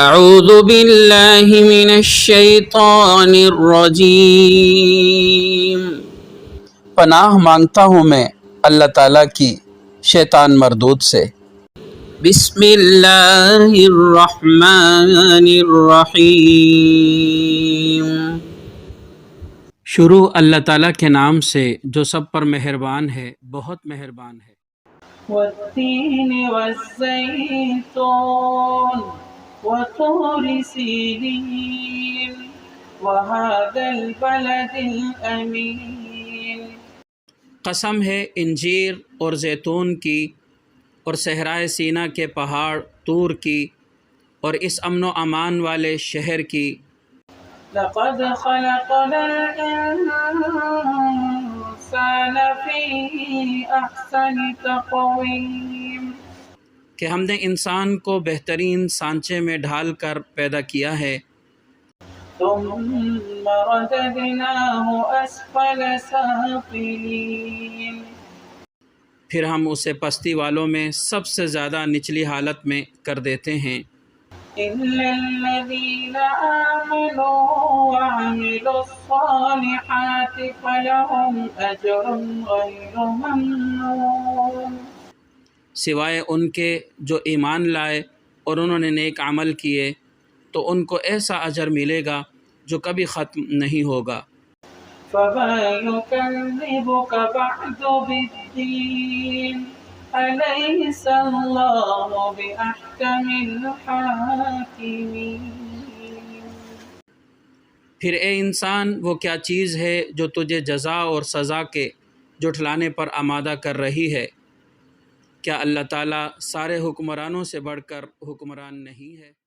اعوذ باللہ من الشیطان الرجیم، پناہ مانگتا ہوں میں اللہ تعالیٰ کی شیطان مردود سے۔ بسم اللہ الرحمن الرحیم۔ شروع اللہ تعالیٰ کے نام سے جو سب پر مہربان ہے، بہت مہربان ہے۔ والتین والزیتون وطور سینین وهذا البلد الامین۔ قسم ہے انجیر اور زیتون کی اور صحرائے سینا کے پہاڑ طور کی اور اس امن و امان والے شہر کی۔ لقد خلقنا الانسان فی احسن تقویم۔ کہ ہم نے انسان کو بہترین سانچے میں ڈھال کر پیدا کیا ہے۔ ثم رددناہ اسفل سافلین۔ پھر ہم اسے پستی والوں میں سب سے زیادہ نچلی حالت میں کر دیتے ہیں۔ إلا الذين آمنوا وعملوا الصالحات فلهم أجر غير ممنون۔ سوائے ان کے جو ایمان لائے اور انہوں نے نیک عمل کیے تو ان کو ایسا اجر ملے گا جو کبھی ختم نہیں ہوگا۔ فما يكذبك بعد بالدين أليس الله بأحكم الحاكمين۔ پھر اے انسان وہ کیا چیز ہے جو تجھے جزا اور سزا کے جھٹلانے پر آمادہ کر رہی ہے؟ کیا اللہ تعالیٰ سارے حکمرانوں سے بڑھ کر حکمران نہیں ہے؟